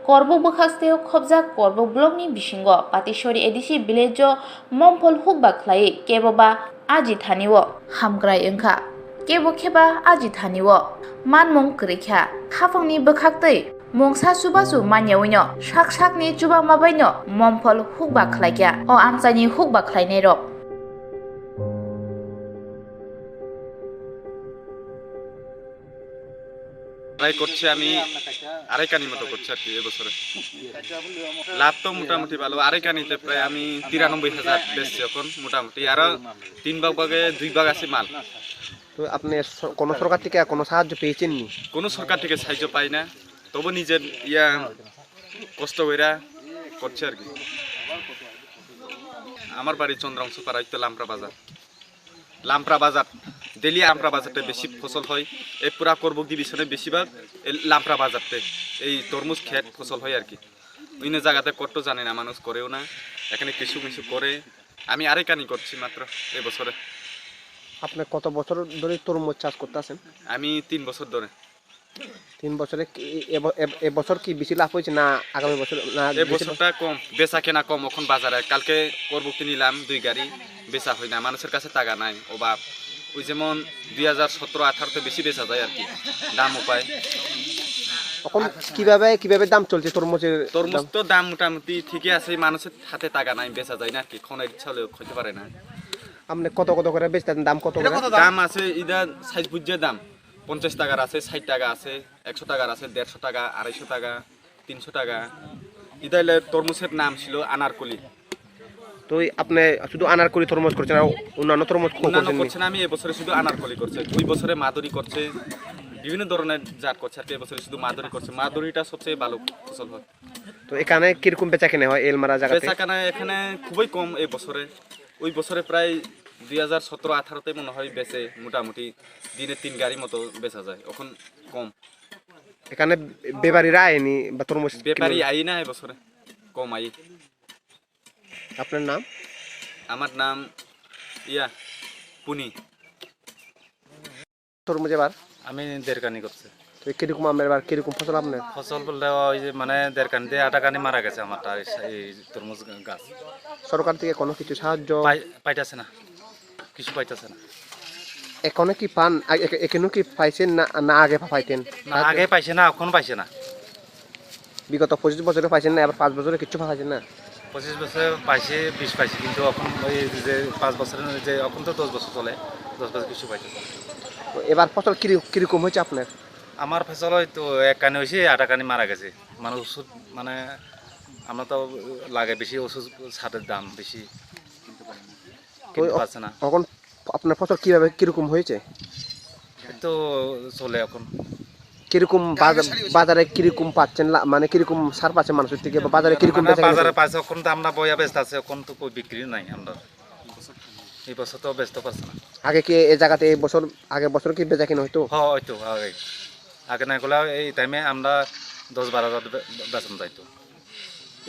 Korbuk Bukhastew Khobjak Korbuk Blokni Bishingo Patishori Edisi Villagejo Mompol Hukbak Klai Keboba Aji Thaniwo Hamgrai Engkha Kebo Kheba Aji Thaniwo Manmung Krikha Khafangni Bukhaktei Mongsa Subasu Manyawino Shak-shakni Chuba Mabaino Mompol Hukbak Klaikya O Amsani Hukbak Klainero try করছি আমি আড়াই কানি মতো করছি আর কি এবছরে লাভ তো মোটামুটি ভালো আড়াই কানিতে প্রায় আমি ৯৩,০০০ বেচছি এখন মোটামুটি আরো ৩ ভাগে ২ ভাগ আছে মাল। তো আপনি কোন সরকার থেকে কোনো সাহায্য পেয়েছেন নি? কোনো সরকার থেকে সাহায্য পাই না, তবু নিজের কষ্ট কইরা করছি আর কি। আমার বাড়ি চন্দ্রাংশপাড়া, তো লাম্প্রা বাজার ডেলি লাম্প্রা বাজারটা বেশি ফসল হয়। এই পুরা করবুক ডিভিশনে বেশিরভাগ লাম্প্রা বাজারতে এই তরমুজ ক্ষেত ফসল হয় আর কি। অন্য জায়গাতে করতে জানে না, মানুষ করেও না, এখানে কিছু কিছু করে। আমি আড়াই কানি করছি মাত্র এবছরে। আপনি কত বছর ধরে তরমুজ চাষ করতেছেন? আমি ৩ বছর ধরে। ৩ বছরে এবছর কি বেশি লাভ হয়েছে না আগামী বছর? না এবছরটা কম, বেচা কেনা কম এখন বাজারে। কালকে করবুকটি নিলাম ২ গাড়ি, বেচা হয় না, মানুষের কাছে টাকা নাই, অভাব। ওই যেমন ২০১৭-১৮তে বেশি বেচা যায় আর কি, দামও পায়। এখন কিভাবে দাম চলছে তরমুজের? তরমুজ তো দাম মোটামুটি ঠিকই আছে, মানুষের হাতে টাকা নাই, বেচা যায় না আর কি, খনের ইচ্ছা হলেও খেতে পারে না। আপনি কত করে বেচতেন? দাম কত করে? দাম আছে ইদা সাইজ বুঝে দাম ৫০ টাকার আছে, ৬০ টাকা আছে, ১০০ টাকার আছে, ১৫০ টাকা, ২৫০ টাকা, ৩০০ টাকা। ইদা তরমুজের নাম ছিল আনারকলি। তো আপনি শুধু আনারকলি তরমুজ করছেন আর অন্যান্য তরমুজ করছেন? আমি এবছরে শুধু আনারকলি করছে, ২ বছরে মাদুরি করছে, বিভিন্ন ধরনের জাত করছে আর কি। এবছরে শুধু মাদুরি করছে, মাদুরিটা সবচেয়ে ভালো ফসল হয়। তো এখানে কিরকম বেচা কেনা হয় এলমারা জায়গাতে? বেচা কেনা এখানে খুবই কম এই বছরে। ওই বছরে প্রায় ২০১৭-১৮তে মনে হয় বেচে মোটামুটি দিনে ৩ গাড়ি মতো বেচা যায়, এখন কম। এখানে ব্যাপারীরা আইনি বা তরমুজ ব্যাপারী আই না এবছরে, কম আই। আপনার নাম? আমার নাম পুনি। তরমুজ এবার আমি ১.৫ কানি করছি। তো কিরকম আপনার এবার কিরকম ফসল আপনার? ফসল বলতে ওই যে মানে ১.৫ কানিতে ৮ কানি মারা গেছে আমার এই তরমুজ গাছ। সরকার থেকে কোনো কিছু সাহায্য পাইতেছে না, কিছু পাইতেছে না। এখনো কি পান? এখনো কি পাইছেন না আগে পাইতেন? না আগে পাইছে না, এখন পাইছে না। বিগত ২৫ বছরে পাইছেন না, এবার ৫ বছরে কিছু পাইছেন না? ২৫ বছরে পাইছে, ২০ পাইছে, কিন্তু এখন ওই যে ৫ বছরের যে এখন তো ১০ বছর চলে, ১০ বছর কিছু পাইতেছে না। এবার ফসল কিরকম হয়েছে আপনার? আমার ফসল হয়তো ১ কানি হয়েছে, ৮ কানি মারা গেছে। মানে ওষুধ মানে আমরা তো লাগে বেশি, ওষুধ সারের দাম বেশি, কিনতে পারছে না। এখন আপনার ফসল কিরকম হয়েছে? তো চলে এখন। কিরকম বাজারে কিরকম পাচ্ছেন, মানে কিরকম সার পাচ্ছেন মানুষের থেকে, বা বাজারে কিরকম বাজারে পাইছে এখন তো আমরা বইয়া বেচতে আছে, এখন তো કોઈ বিক্রি নাই। আমরা এই বছর তো বেচতে পারছি না। আগে কি এই জায়গাতে আগের বছর কি বেচা কিনা হইতো? হ্যাঁ হয়তো আগে না গেলে এই টাইমে আমরা ১০-১২ হাজার বেতন যাইতো।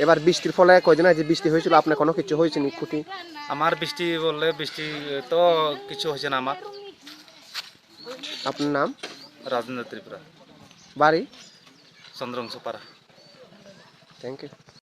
এবার বৃষ্টির ফলে কয়দিন আগে বৃষ্টি হয়েছিল, আপনার কোনো কিছু হয়েছে নি ক্ষতি? আমার বৃষ্টি তো কিছু হয়েছে না আমার। আপনার নাম? রাজেন্দ্র ত্রিপুরা, বাড়ি? চন্দ্রাংশপাড়া। Thank you.